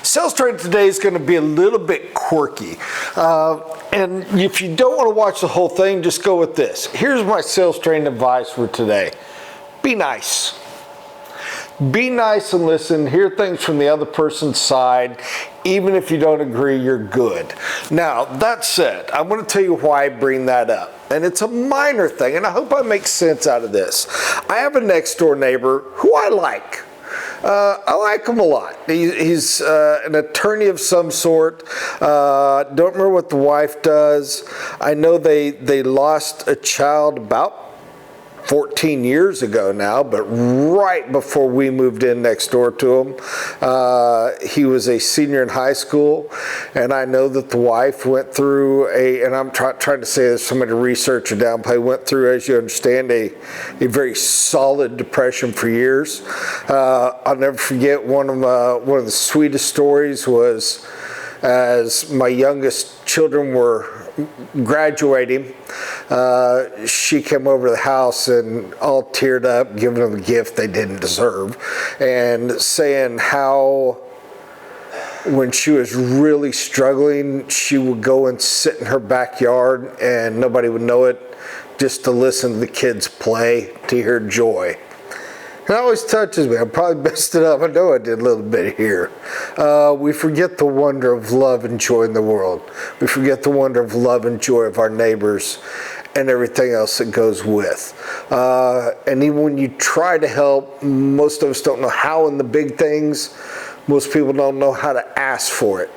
Sales training today is going to be a little bit quirky. And if you don't want to watch the whole thing, just go with this. Here's my sales training advice for today. Be nice. Be nice and listen. Hear things from the other person's side. Even if you don't agree, you're good. Now, that said, I want to tell you why I bring that up. And it's a minor thing, and I hope I make sense out of this. I have a next door neighbor who I like. I like him a lot. He's an attorney of some sort. Don't remember what the wife does. I know they lost a child about 14 years ago now, but right before we moved in next door to him. He was a senior in high school, and I know that the wife went through and I'm trying to say this, somebody to research or downplay, went through, as you understand, a very solid depression for years. I'll never forget one of the sweetest stories was as my youngest children were graduating, she came over to the house and all teared up, giving them a gift they didn't deserve, and saying how when she was really struggling, she would go and sit in her backyard and nobody would know it, just to listen to the kids play, to hear joy. It always touches me. I probably messed it up. I know I did a little bit here. We forget the wonder of love and joy in the world. We forget the wonder of love and joy of our neighbors and everything else that goes with. And even when you try to help, most of us don't know how in the big things. Most people don't know how to ask for it.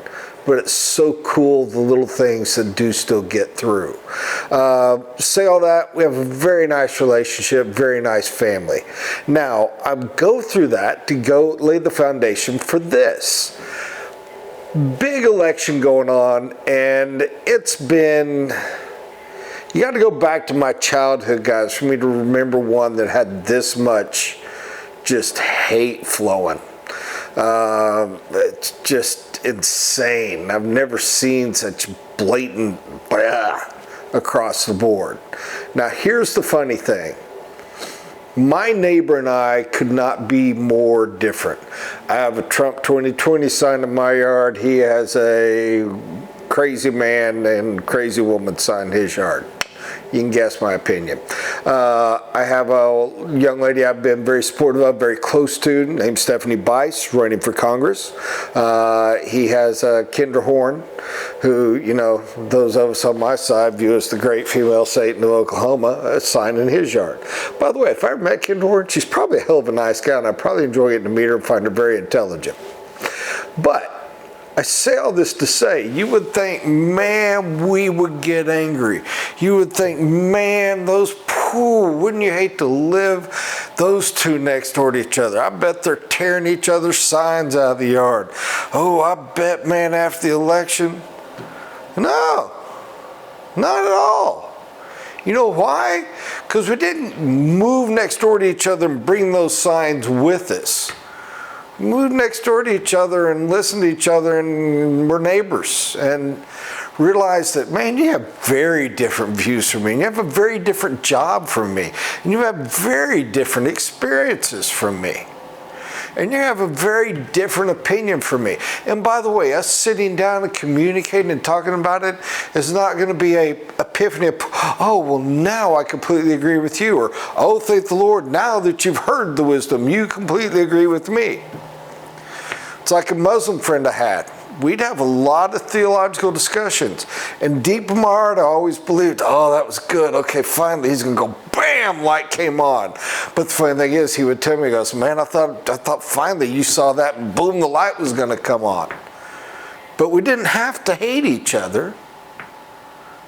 But it's so cool, the little things that do still get through. Say all that, we have a very nice relationship, very nice family. Now, I go through that to go lay the foundation for this. Big election going on, and it's been, you got to go back to my childhood, guys, for me to remember one that had this much just hate flowing. It's just insane. I've never seen such blatant across the board. Now, here's the funny thing. My neighbor and I could not be more different. I have a Trump 2020 sign in my yard. He has a crazy man and crazy woman sign in his yard. You can guess my opinion. I have a young lady I've been very supportive of, very close to, named Stephanie Bice, running for Congress. He has Kendra Horn, who, you know, those of us on my side view as the great female Satan of Oklahoma, a sign in his yard. By the way, if I ever met Kendra Horn, she's probably a hell of a nice guy, and I'd probably enjoy getting to meet her and find her very intelligent. But I say all this to say, you would think, man, we would get angry. You would think, man, wouldn't you hate to live those two next door to each other? I bet they're tearing each other's signs out of the yard. Oh, I bet, man, after the election. No, not at all. You know why? Because we didn't move next door to each other and bring those signs with us. Move next door to each other and listen to each other, and we're neighbors, and realize that, man, you have very different views from me, and you have a very different job from me, and you have very different experiences from me, and you have a very different opinion from me. And by the way, us sitting down and communicating and talking about it is not going to be a epiphany of, oh, well, now I completely agree with you, or, oh, thank the Lord, now that you've heard the wisdom, you completely agree with me. It's like a Muslim friend I had. We'd have a lot of theological discussions. And deep in my heart, I always believed, oh, that was good. Okay, finally, he's going to go, bam, light came on. But the funny thing is, he would tell me, he goes, man, I thought finally you saw that, and boom, the light was going to come on. But we didn't have to hate each other.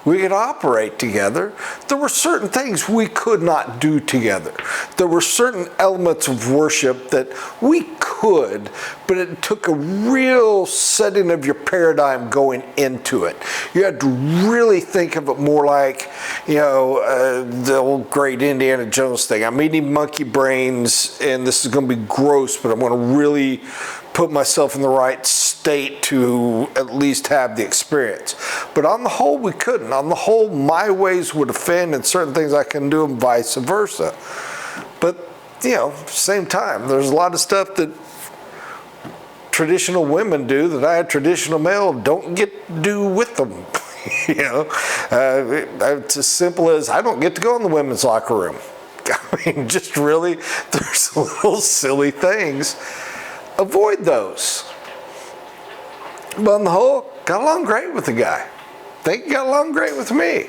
We could operate together. There were certain things we could not do together. There were certain elements of worship that we could, but it took a real setting of your paradigm going into it. You had to really think of it more like, you know, the old great Indiana Jones thing. I'm eating monkey brains, and this is going to be gross, but I'm going to really put myself in the right state to at least have the experience. But on the whole, we couldn't. On the whole, my ways would offend, and certain things I can do, and vice versa. But, you know, same time, there's a lot of stuff that traditional women do that I, a traditional male, don't get to do with them. You know, it's as simple as I don't get to go in the women's locker room. I mean, just really, there's little silly things. Avoid those. But on the whole, got along great with the guy. Think got along great with me.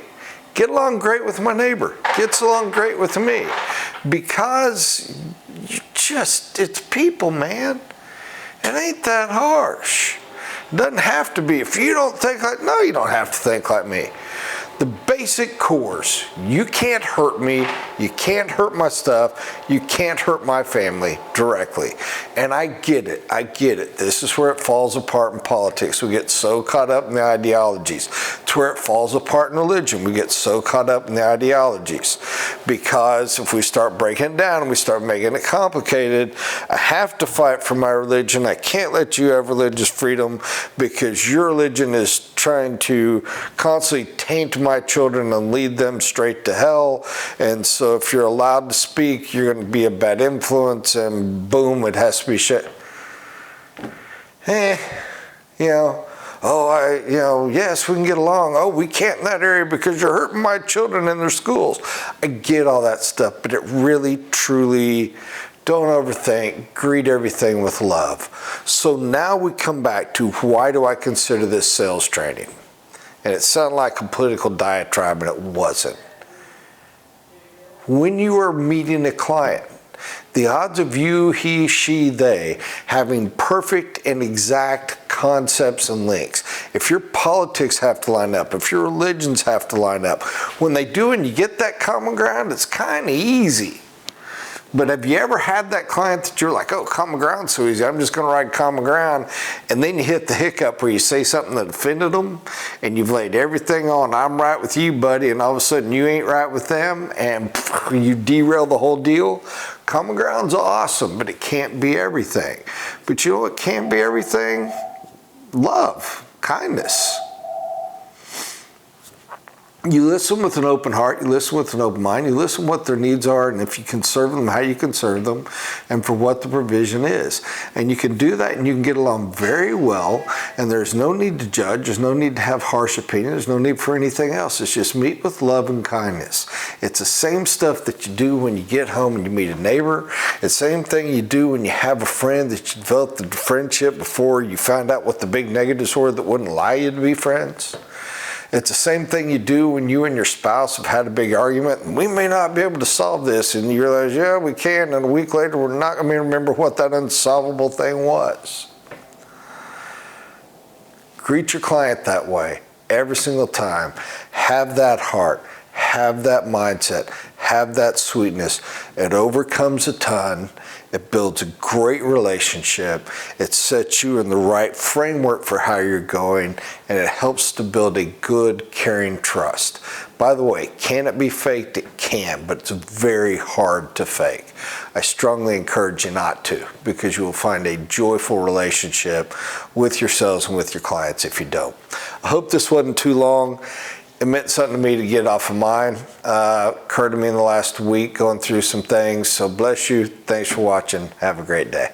Get along great with my neighbor. Gets along great with me. Because it's people, man. It ain't that harsh. It doesn't have to be. If you don't think like, no, you don't have to think like me. The basic cores. You can't hurt me. You can't hurt my stuff. You can't hurt my family directly. And I get it. I get it. This is where it falls apart in politics. We get so caught up in the ideologies. It's where it falls apart in religion. We get so caught up in the ideologies. Because if we start breaking it down and we start making it complicated, I have to fight for my religion. I can't let you have religious freedom because your religion is trying to constantly taint my children and lead them straight to hell. And so if you're allowed to speak, you're going to be a bad influence, and boom, it has to be shit. You know, yes, we can get along. Oh, we can't in that area because you're hurting my children in their schools. I get all that stuff, but it really, truly, don't overthink. Greet everything with love. So now we come back to why do I consider this sales training? And it sounded like a political diatribe, and it wasn't. When you are meeting a client, the odds of you, he, she, they, having perfect and exact concepts and links, if your politics have to line up, if your religions have to line up, when they do and you get that common ground, it's kind of easy. But have you ever had that client that you're like, oh, common ground so easy, I'm just going to write common ground, and then you hit the hiccup where you say something that offended them, and you've laid everything on, I'm right with you, buddy, and all of a sudden you ain't right with them, and you derail the whole deal? Common ground's awesome, but it can't be everything. But you know what can be everything? Love, kindness. You listen with an open heart, you listen with an open mind, you listen what their needs are, and if you can serve them, how you can serve them, and for what the provision is. And you can do that and you can get along very well, and there's no need to judge, there's no need to have harsh opinions, there's no need for anything else. It's just meet with love and kindness. It's the same stuff that you do when you get home and you meet a neighbor. It's the same thing you do when you have a friend that you developed the friendship before you found out what the big negatives were that wouldn't allow you to be friends. It's the same thing you do when you and your spouse have had a big argument, and we may not be able to solve this, and you realize, yeah, we can, and a week later we're not going to remember what that unsolvable thing was. Greet your client that way every single time. Have that heart. Have that mindset. Have that sweetness. It overcomes a ton. It builds a great relationship. It sets you in the right framework for how you're going, and it helps to build a good, caring trust. By the way, can it be faked? It can, but it's very hard to fake. I strongly encourage you not to, because you will find a joyful relationship with yourselves and with your clients if you don't. I hope this wasn't too long. It meant something to me to get off of mine. Occurred to me in the last week going through some things. So bless you. Thanks for watching. Have a great day.